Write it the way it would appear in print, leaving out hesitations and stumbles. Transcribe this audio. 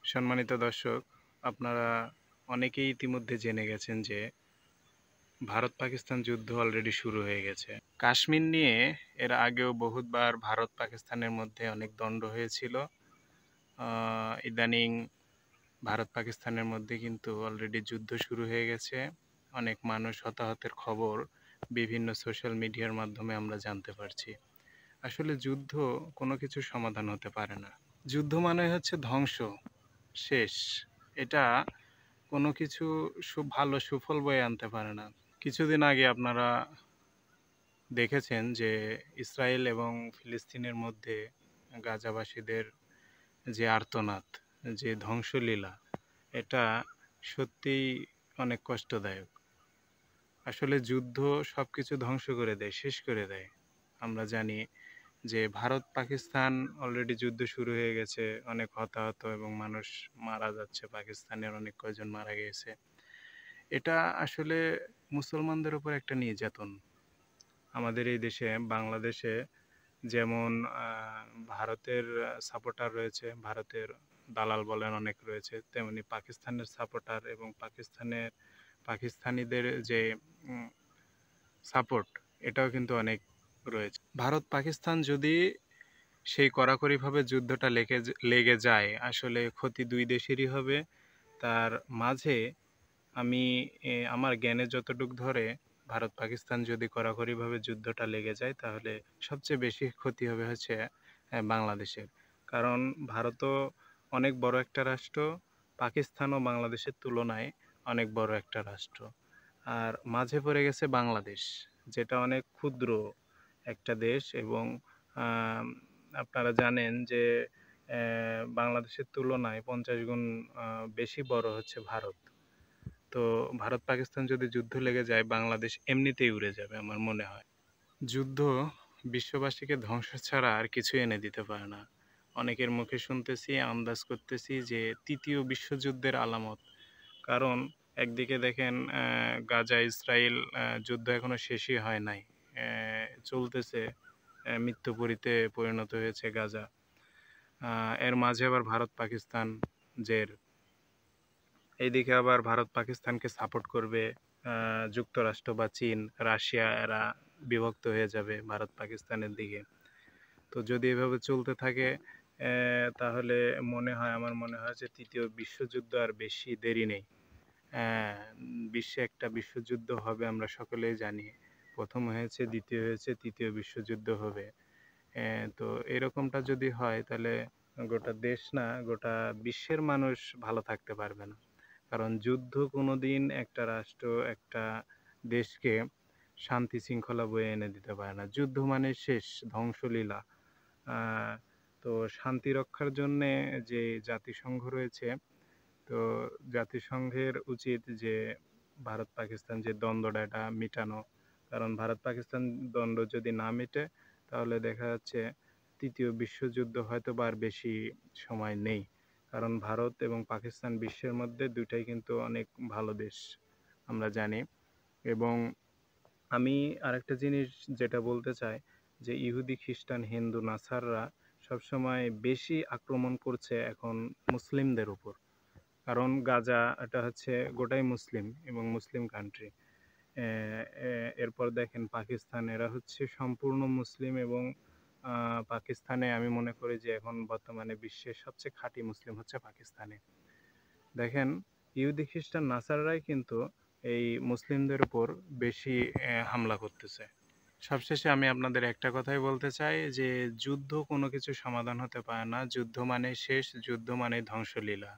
সম্মানিত দর্শক, আপনারা অনেকেই ইতিমধ্যে জেনে গেছেন যে ভারত-পাকিস্তান যুদ্ধ অলরেডি শুরু হয়ে গেছে। কাশ্মীর নিয়ে এর আগেও বহুতবার ভারত-পাকিস্তানের মধ্যে অনেক দ্বন্দ্ব হয়েছিল। ইদানিং ভারত-পাকিস্তানের মধ্যে কিন্তু অলরেডি যুদ্ধ শুরু হয়ে গেছে। অনেক মানুষ হতাহতের খবর বিভিন্ন সোশ্যাল মিডিয়ার মাধ্যমে আমরা জানতে পারছি। আসলে যুদ্ধ কোনো কিছুর সমাধান হতে পারে না। যুদ্ধ মানে হচ্ছে ধ্বংস, শেষ। এটা কোনো কিছু ভালো সুফল বয়ে আনতে পারে না। কিছুদিন আগে আপনারা দেখেছেন যে ইসরায়েল এবং ফিলিস্তিনের মধ্যে গাজাবাসীদের যে আর্তনাদ, যে ধ্বংসলীলা, এটা সত্যিই অনেক কষ্টদায়ক। আসলে যুদ্ধ সব কিছু ধ্বংস করে দেয়, শেষ করে দেয়। আমরা জানি যে ভারত-পাকিস্তান অলরেডি যুদ্ধ শুরু হয়ে গেছে, অনেক হতাহত এবং মানুষ মারা যাচ্ছে, পাকিস্তানের অনেক কয়জন মারা গিয়েছে। এটা আসলে মুসলমানদের উপর একটা নির্যাতন। আমাদের এই দেশে বাংলাদেশে যেমন ভারতের সাপোর্টার রয়েছে, ভারতের দালাল বলেন অনেক রয়েছে, তেমনি পাকিস্তানের সাপোর্টার এবং পাকিস্তানিদের যে সাপোর্ট, এটাও কিন্তু অনেক রয়েছে। ভারত পাকিস্তান যদি সেই কড়াকড়িভাবে যুদ্ধটা লেগে যায়, আসলে ক্ষতি দুই দেশেরই হবে। তার মাঝে আমি আমার জ্ঞানে যতটুকু ধরে, ভারত পাকিস্তান যদি কড়াকড়িভাবে যুদ্ধটা লেগে যায় তাহলে সবচেয়ে বেশি ক্ষতি হবে হচ্ছে বাংলাদেশের। কারণ ভারতও অনেক বড় একটা রাষ্ট্র, পাকিস্তানও বাংলাদেশের তুলনায় অনেক বড় একটা রাষ্ট্র। আর মাঝে পড়ে গেছে বাংলাদেশ, যেটা অনেক ক্ষুদ্র একটা দেশ এবং আম, আপনারা জানেন যে বাংলাদেশের তুলনায় 50 গুণ বেশি বড় হচ্ছে ভারত। তো ভারত পাকিস্তান যদি যুদ্ধ লেগে যায়, বাংলাদেশ এমনিতেই উড়ে যাবে আমার মনে হয়। যুদ্ধ বিশ্ববাসীকে ধ্বংস ছাড়া আর কিছু এনে দিতে পারে না। অনেকের মুখে শুনতেছি, আন্দাজ করতেছি যে তৃতীয় বিশ্বযুদ্ধের আলামত। কারণ একদিকে দেখেন গাজা ইসরায়েল যুদ্ধ এখনো শেষই হয় নাই, চলতেছে, মৃত্যুপুরীতে পরিণত হয়েছে গাজা। এর মাঝে আবার ভারত পাকিস্তান জের, এইদিকে আবার ভারত পাকিস্তানকে সাপোর্ট করবে যুক্তরাষ্ট্র বা চীন, রাশিয়া, এরা বিভক্ত হয়ে যাবে ভারত পাকিস্তানের দিকে। তো যদি এভাবে চলতে থাকে তাহলে আমার মনে হয় যে তৃতীয় বিশ্বযুদ্ধ আর বেশি দেরি নেই। বিশ্বে একটা বিশ্বযুদ্ধ হবে, আমরা সকলেই জানি। প্রথম হয়েছে, দ্বিতীয় হয়েছে, তৃতীয় বিশ্বযুদ্ধ হবে। তো এরকমটা যদি হয় তাহলে গোটা দেশ না, গোটা বিশ্বের মানুষ ভালো থাকতে পারবে না। কারণ যুদ্ধ কোনোদিন একটা রাষ্ট্র, একটা দেশকে শান্তি শৃঙ্খলা বয়ে এনে দিতে পারে না। যুদ্ধ মানে শেষ, ধ্বংসলীলা। আহ, তো শান্তি রক্ষার জন্যে যে জাতিসংঘ রয়েছে, তো জাতিসংঘের উচিত যে ভারত পাকিস্তান যে দ্বন্দ্বটা, এটা মিটানো। কারণ ভারত পাকিস্তান দ্বন্দ্ব যদি না মিটে তাহলে দেখা যাচ্ছে তৃতীয় বিশ্বযুদ্ধ হয়তো বা আর বেশি সময় নেই। কারণ ভারত এবং পাকিস্তান বিশ্বের মধ্যে দুইটাই কিন্তু অনেক ভালো দেশ, আমরা জানি। এবং আমি আরেকটা জিনিস যেটা বলতে চাই, যে ইহুদি খ্রিস্টান হিন্দু নাসাররা সবসময় বেশি আক্রমণ করছে এখন মুসলিমদের উপর। কারণ গাজা এটা হচ্ছে গোটাই মুসলিম এবং মুসলিম কান্ট্রি। এরপর দেখেন পাকিস্তান, এরা হচ্ছে সম্পূর্ণ মুসলিম এবং পাকিস্তানে আমি মনে করি যে এখন বর্তমানে বিশ্বের সবচেয়ে খাঁটি মুসলিম হচ্ছে পাকিস্তানে। দেখেন, ইহুদি খ্রিস্টান নাসাররাই কিন্তু এই মুসলিমদের উপর বেশি হামলা করতেছে। সবশেষে আমি আপনাদের একটা কথাই বলতে চাই যে যুদ্ধ কোনো কিছু সমাধান হতে পারে না। যুদ্ধ মানে শেষ, যুদ্ধ মানে ধ্বংসলীলা।